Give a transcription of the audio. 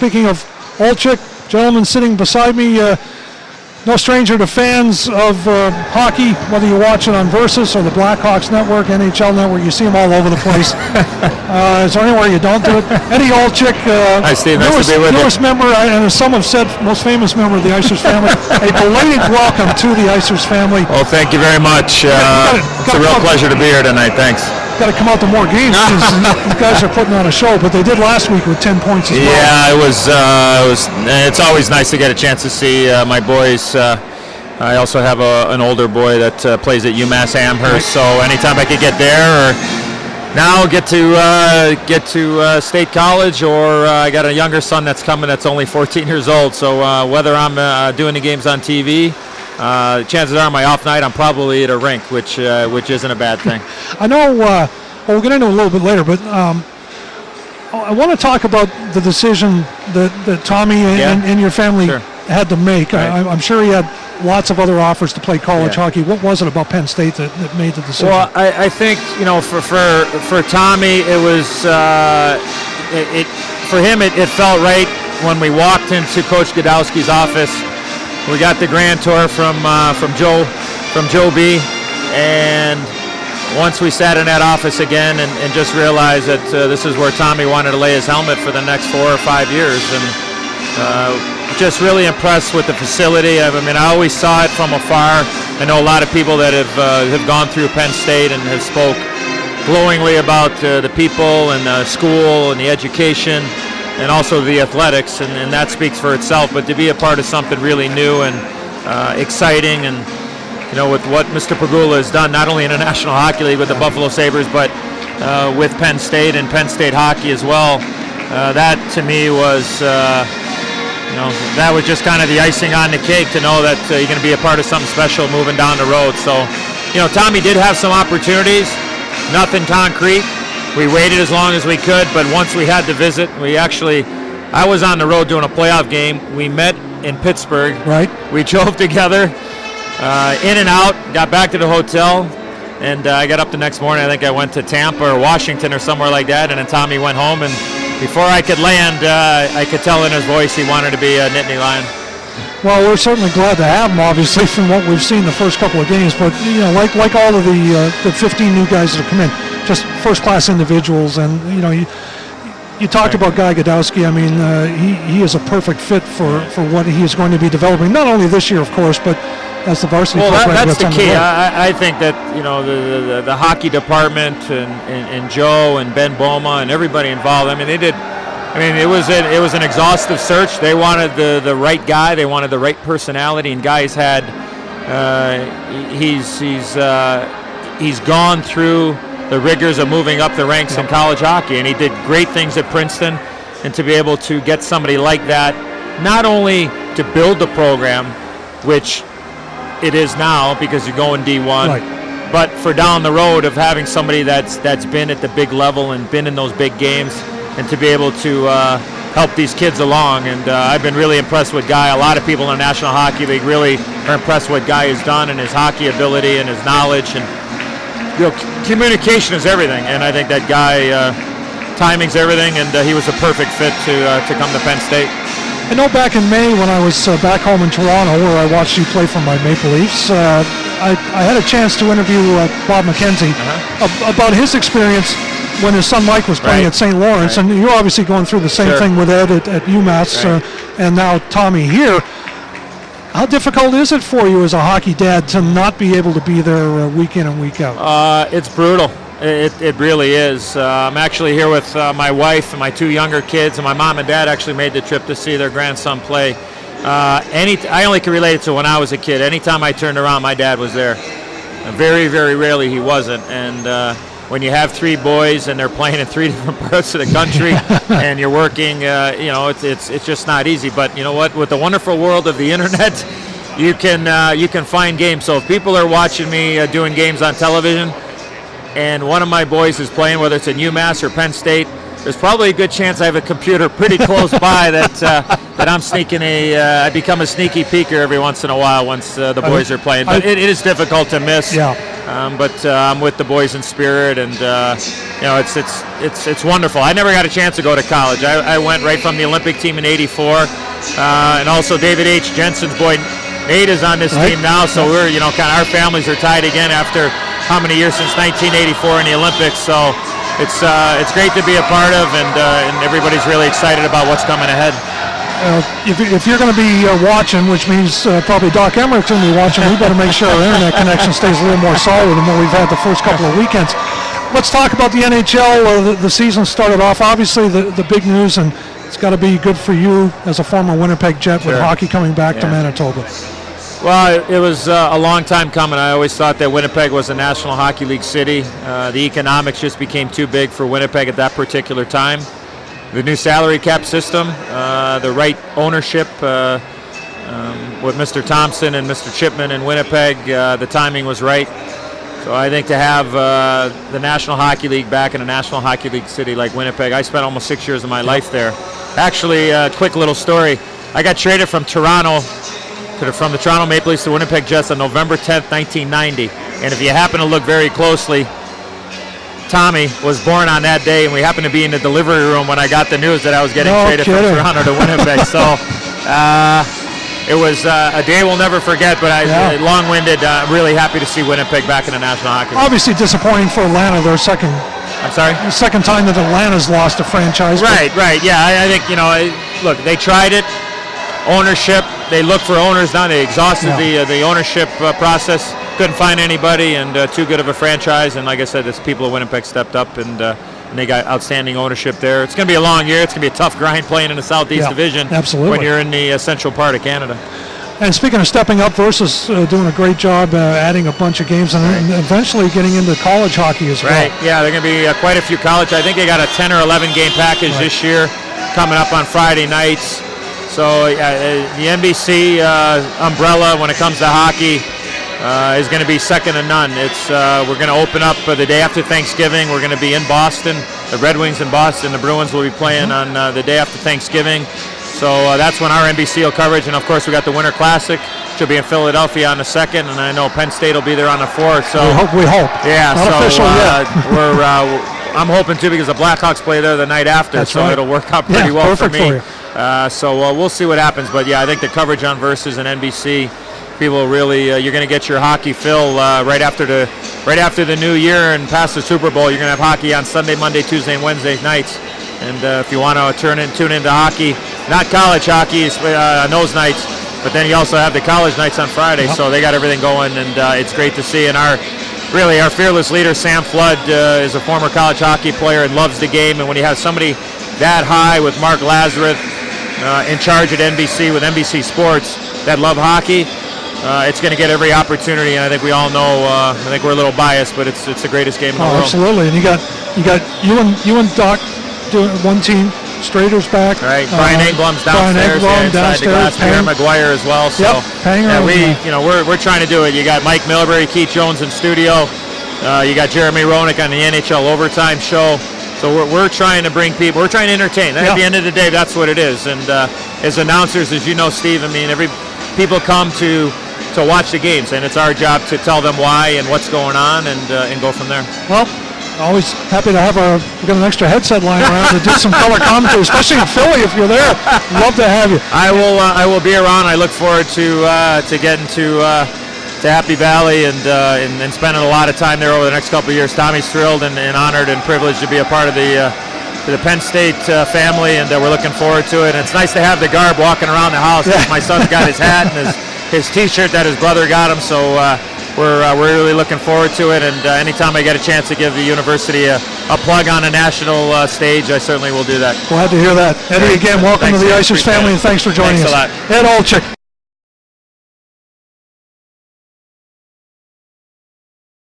speaking of Olczyk, gentleman sitting beside me, no stranger to fans of hockey, whether you watch it on Versus or the Blackhawks Network, NHL Network, you see him all over the place. Is there anywhere you don't do it? Eddie Olczyk, hi Steve, nice to be with you. Newest member, and as some have said, most famous member of the Icers family. A belated welcome to the Icers family. Well, thank you very much. It's a real pleasure to be here tonight. Thanks. Got to come out to more games because you guys are putting on a show, but they did last week with 10 points as well. Yeah, it was. It's always nice to get a chance to see my boys. I also have an older boy that plays at UMass Amherst, so anytime I could get there, or now get to State College, or I got a younger son that's coming that's only 14 years old. So whether I'm doing the games on TV. Chances are on my off night I'm probably at a rink, which isn't a bad thing. I know, we'll get into it a little bit later, but I want to talk about the decision that Tommy and your family had to make. Right. I'm sure he had lots of other offers to play college hockey. What was it about Penn State that made the decision? Well, I think, for Tommy, it was for him it felt right when we walked into Coach Godowski's office. We got the grand tour from Joe B, and once we sat in that office again and just realized that this is where Tommy wanted to lay his helmet for the next 4 or 5 years, and just really impressed with the facility. I mean, I always saw it from afar. I know a lot of people that have gone through Penn State and have spoke glowingly about the people and the school and the education, and also the athletics, and that speaks for itself. But to be a part of something really new and exciting, and with what Mr. Pegula has done, not only in the National Hockey League with the Buffalo Sabres, but with Penn State and Penn State hockey as well, that to me was, that was just kind of the icing on the cake, to know that you're going to be a part of something special moving down the road. So, Tommy did have some opportunities, nothing concrete. We waited as long as we could, but once we had the visit, I was on the road doing a playoff game. We met in Pittsburgh. Right. We drove together, in and out, got back to the hotel, and I got up the next morning. I think I went to Tampa or Washington or somewhere like that, and then Tommy went home, and before I could land, I could tell in his voice he wanted to be a Nittany Lion. Well, we're certainly glad to have him, obviously, from what we've seen the first couple of games. But like all of the 15 new guys that have come in, just first-class individuals. And you talked about Guy Godowski. I mean, he is a perfect fit for what he is going to be developing. Not only this year, of course, but as the varsity. Well, that's the key. I think that the hockey department and Joe and Ben Boma and everybody involved. I mean, they did. I mean, it was an exhaustive search. They wanted the right guy. They wanted the right personality, and Guy's had. He's gone through the rigors of moving up the ranks in college hockey, and he did great things at Princeton. And to be able to get somebody like that, not only to build the program, which it is now because you're going D1, right, but for down the road of having somebody that's been at the big level and been in those big games, and to be able to help these kids along. And I've been really impressed with Guy. A lot of people in the National Hockey League really are impressed with what Guy has done, and his hockey ability and his knowledge. And communication is everything. And I think that Guy, timing's everything, and he was a perfect fit to come to Penn State. I know back in May when I was back home in Toronto, where I watched you play for my Maple Leafs, I had a chance to interview Bob McKenzie about his experience when his son Mike was playing at St. Lawrence, and you're obviously going through the same thing with Ed at UMass, and now Tommy here. How difficult is it for you as a hockey dad to not be able to be there week in and week out? It's brutal. It really is. I'm actually here with my wife and my 2 younger kids, and my mom and dad actually made the trip to see their grandson play. I only can relate it to when I was a kid. Anytime I turned around, my dad was there. Very, very rarely he wasn't. And when you have 3 boys and they're playing in 3 different parts of the country and you're working, it's just not easy. But you know what? With the wonderful world of the internet, you can find games. So if people are watching me doing games on television, and one of my boys is playing, whether it's at UMass or Penn State, there's probably a good chance I have a computer pretty close by that I'm sneaking I become a sneaky peeker every once in a while once the boys are playing. But it is difficult to miss. Yeah. but I'm with the boys in spirit, and you know, it's wonderful. I never got a chance to go to college. I went right from the Olympic team in '84, and also David H. Jensen's boy Nate is on this team now, so we're, you know, kind of our families are tied again after how many years since 1984 in the Olympics. So it's great to be a part of, and everybody's really excited about what's coming ahead. If you're going to be watching, which means probably Doc Emmerich's going to be watching, we better make sure our internet connection stays a little more solid than what we've had the first couple of weekends. Let's talk about the NHL. The season started off, obviously, the big news, and it's got to be good for you as a former Winnipeg Jet with hockey coming back to Manitoba. Well, it was a long time coming. I always thought that Winnipeg was a National Hockey League city. The economics just became too big for Winnipeg at that particular time. The new salary cap system, the right ownership with Mr. Thompson and Mr. Chipman in Winnipeg, the timing was right. So I think to have the National Hockey League back in a National Hockey League city like Winnipeg, I spent almost 6 years of my life there. Actually, a quick little story. I got traded from Toronto, from the Toronto Maple Leafs to Winnipeg Jets on November 10th, 1990. And if you happen to look very closely, Tommy was born on that day, and we happened to be in the delivery room when I got the news that I was getting traded from Toronto to Winnipeg. So it was a day we'll never forget, but long-winded. I'm really happy to see Winnipeg back in the National Hockey League. Obviously disappointing for Atlanta, their second. I'm sorry? The second time that Atlanta's lost a franchise. Right. Yeah, I think, you know, look, they tried it. Ownership, they looked for owners now. They exhausted the ownership process. Couldn't find anybody, and too good of a franchise. And like I said, the people of Winnipeg stepped up, and they got outstanding ownership there. It's going to be a long year. It's going to be a tough grind playing in the Southeast Division. Absolutely. When you're in the central part of Canada. And speaking of stepping up, Versus doing a great job adding a bunch of games and eventually getting into college hockey as well. Right. Yeah, there are going to be quite a few college. I think they got a 10 or 11 game package this year coming up on Friday nights. So the NBC umbrella when it comes to hockey is going to be second to none. We're going to open up the day after Thanksgiving. We're going to be in Boston. The Red Wings in Boston. The Bruins will be playing on the day after Thanksgiving. So that's when our NBC will coverage. And of course we got the Winter Classic, which will be in Philadelphia on the 2nd, and I know Penn State will be there on the 4th. So we hope. Yeah. Not official yet. I'm hoping too, because the Blackhawks play there the night after. That's so it'll work out pretty well for me. For you. So we'll see what happens, but yeah, I think the coverage on Versus and NBC, people really, you're going to get your hockey fill right after the new year and past the Super Bowl. You're going to have hockey on Sunday, Monday, Tuesday, and Wednesday nights. And if you want to tune into hockey, not college hockey on those nights, but then you also have the college nights on Friday. So they got everything going, and it's great to see. And our fearless leader, Sam Flood, is a former college hockey player and loves the game. And when you have somebody that high with Mark Lazarus in charge at NBC with NBC Sports that love hockey, it's going to get every opportunity, and I think we all know. I think we're a little biased, but it's the greatest game in the world. Absolutely, and you got you and Doc doing one team. Strader's back. Right, Brian Engblom's downstairs. Inside the glass. Pierre Maguire as well. So we're trying to do it. You got Mike Milbury, Keith Jones in studio. You got Jeremy Roenick on the NHL Overtime show. So we're trying to bring people. We're trying to entertain. At the end of the day, that's what it is. And as announcers, as you know, Steve, I mean, people come to watch the games, and it's our job to tell them why and what's going on, and go from there. Well, always happy to have we got an extra headset lying around to do some color commentary, especially in Philly if you're there. Love to have you. I will be around. I look forward to getting to Happy Valley and spending a lot of time there over the next couple of years. Tommy's thrilled and honored and privileged to be a part of the Penn State family, and we're looking forward to it. And it's nice to have the garb walking around the house. My son's got his hat and his T-shirt that his brother got him. So we're really looking forward to it. And anytime I get a chance to give the university a plug on a national stage, I certainly will do that. Glad to hear that. Eddie, again, welcome to the Icers family, and thanks for joining us. Thanks a lot. Ed Olczyk.